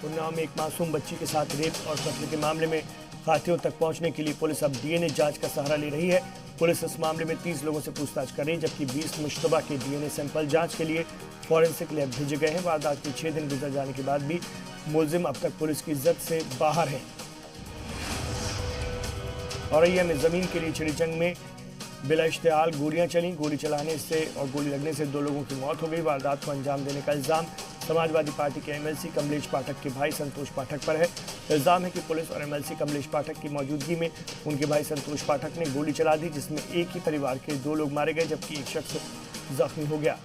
उन्नाव में एक मासूम बच्ची के साथ रेप और कत्ल के मामले में साथियों तक पहुंचने के लिए पुलिस अब डीएनए जांच का सहारा ले रही है। पुलिस इस मामले में 30 लोगों से पूछताछ कर रही है, जबकि 20 मुश्तबा के डीएनए सैंपल जांच के लिए फॉरेंसिक लैब भेजे गए हैं। वारदात के 6 दिन गुजर जाने के बाद भी मुलजिम अब तक पुलिस की इज्जत से बाहर है। औरैया में जमीन के लिए छिड़ी जंग में बिला इश्तिहाल गोलियां चली। गोली चलाने से और गोली लगने से 2 लोगों की मौत हो गई। वारदात को अंजाम देने का इल्जाम समाजवादी पार्टी के एमएलसी कमलेश पाठक के भाई संतोष पाठक पर है। इल्जाम है कि पुलिस और एमएलसी कमलेश पाठक की मौजूदगी में उनके भाई संतोष पाठक ने गोली चला दी, जिसमें एक ही परिवार के 2 लोग मारे गए, जबकि एक शख्स जख्मी हो गया।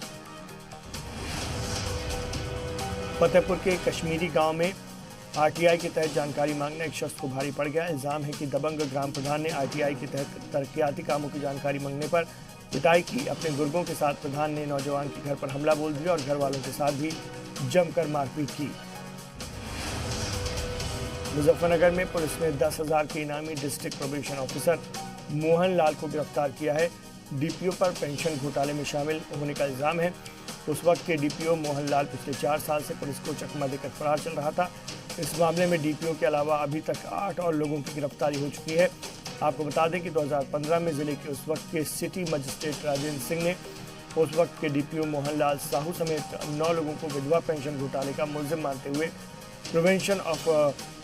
फतेहपुर के कश्मीरी गांव में आरटीआई के तहत जानकारी मांगना एक शख्स को भारी पड़ गया। इल्जाम है कि दबंग ग्राम प्रधान ने आरटीआई के तहत तरक्याती कामों की जानकारी मांगने पर पिटाई की। अपने गुर्गों के साथ प्रधान ने नौजवान के घर पर हमला बोल दिया और घर वालों के साथ भी जमकर मारपीट की। मुजफ्फरनगर में पुलिस ने 10,000 के इनामी district probation officer Mohan Lal को गिरफ्तार किया है। डीपीओ पर पेंशन घोटाले में शामिल होने का इल्जाम है। उस वक्त के डीपीओ मोहन लाल पिछले 4 साल से पुलिस को चकमा देकर फरार चल रहा था। इस मामले में डीपीओ के अलावा अभी तक 8 और लोगों की गिरफ्तारी हो चुकी है। आपको बता दें कि 2015 में जिले के उस वक्त के सिटी मजिस्ट्रेट राजेंद्र सिंह ने उस वक्त के डीपीओ मोहनलाल साहू समेत 9 लोगों को विधवा पेंशन घोटाले का मुलजिम मानते हुए प्रिवेंशन ऑफ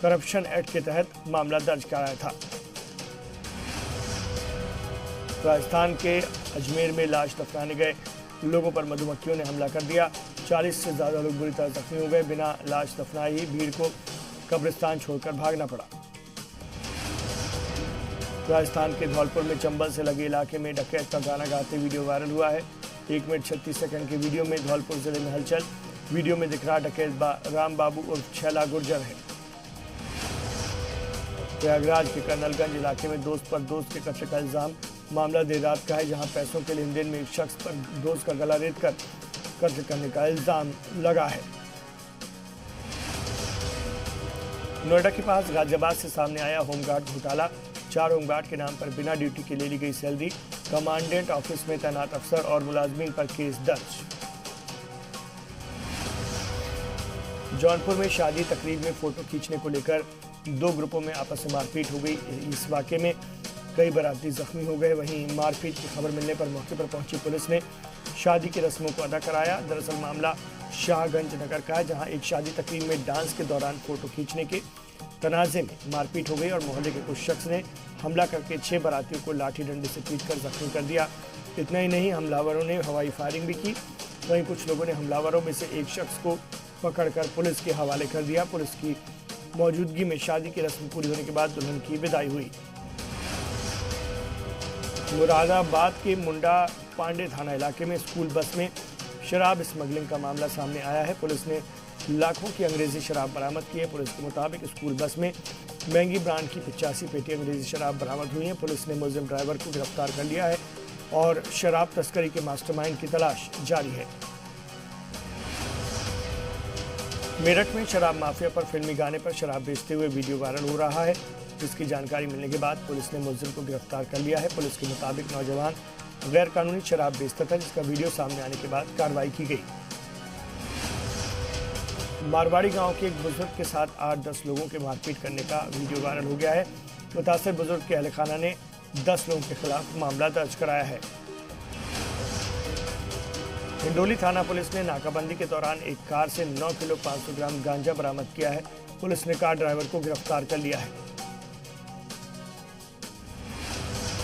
करप्शन एक्ट के तहत मामला दर्ज कराया था। राजस्थान के अजमेर में लाश दफनाने गए लोगों पर मधुमक्खियों ने हमला कर दिया। 40 से ज्यादा लोग बुरी तरह जख्मी हो गए। बिना लाश दफनाए ही भीड़ को कब्रिस्तान छोड़कर भागना पड़ा। राजस्थान के धौलपुर में चंबल से लगे इलाके में डकैत का गाना गाते वीडियो वायरल हुआ है। 1 मिनट 36 सेकंड के वीडियो में धौलपुर जिले में हलचल। वीडियो में दिख रहा डकैत राम बाबू उर्फ छैला गुर्जर है। प्रयागराज के कर्नलगंज इलाके में दोस्त पर दोस्त के कत्ल का इल्जाम। मामला देर रात का है, जहां पैसों के लेन देन में एक शख्स पर दोस्त का गला रेत कर कत्ल करने का इल्जाम लगा है। नोएडा के पास गाजियाबाद से सामने आया होमगार्ड घोटाला। 4 होमगार्ड के नाम पर बिना ड्यूटी के ले ली गई सैलरी। कमांडेंट ऑफिस में तैनात अफसर और मुलाजमीन पर केस दर्ज। जौनपुर में शादी तकरीब में फोटो खींचने को लेकर 2 ग्रुपों में आपस में मारपीट हो गई। इस वाकये में कई बाराती जख्मी हो गए। वहीं मारपीट की खबर मिलने पर मौके पर पहुंची पुलिस ने शादी की रस्मों को अदा कराया। दरअसल मामला शाहगंज नगर का है, जहां एक शादी तकरीब में डांस के दौरान फोटो खींचने के तनाजे में मारपीट हो गई और मोहल्ले के कुछ शख्स ने हमला करके 6 बारातियों को लाठी डंडे से पीटकर जख्मी कर दिया। इतना ही नहीं, हमलावरों ने हवाई फायरिंग भी की। वहीं कुछ लोगों ने हमलावरों में से एक शख्स को पकड़कर पुलिस के हवाले कर दिया। पुलिस की मौजूदगी में शादी की रस्म पूरी होने के बाद दुल्हन की विदाई हुई। मुरादाबाद के मुंडा पांडे थाना इलाके में स्कूल बस में शराब स्मगलिंग का मामला सामने आया है। पुलिस ने लाखों की अंग्रेजी शराब बरामद की है। पुलिस के मुताबिक स्कूल बस में महंगी ब्रांड की 85 पेटी अंग्रेजी शराब बरामद हुई है। पुलिस ने मुलजिम ड्राइवर को गिरफ्तार कर लिया है और शराब तस्करी के मास्टरमाइंड की तलाश जारी है। मेरठ में शराब माफिया पर फिल्मी गाने पर शराब बेचते हुए वीडियो वायरल हो रहा है, जिसकी जानकारी मिलने के बाद पुलिस ने मुलजिम को गिरफ्तार कर लिया है। पुलिस के मुताबिक नौजवान गैर कानूनी शराब बेचता था, जिसका वीडियो सामने आने के बाद कार्रवाई की गई। मारवाड़ी गांव के एक बुजुर्ग के साथ 8-10 लोगों के मारपीट करने का वीडियो वायरल हो गया है। मुतासिर बुजुर्ग के अहले खाना ने 10 लोगों के खिलाफ मामला दर्ज कराया है। हिंडोली थाना पुलिस ने नाकाबंदी के दौरान एक कार से 9 किलो 500 ग्राम गांजा बरामद किया है। पुलिस ने कार ड्राइवर को गिरफ्तार कर लिया है।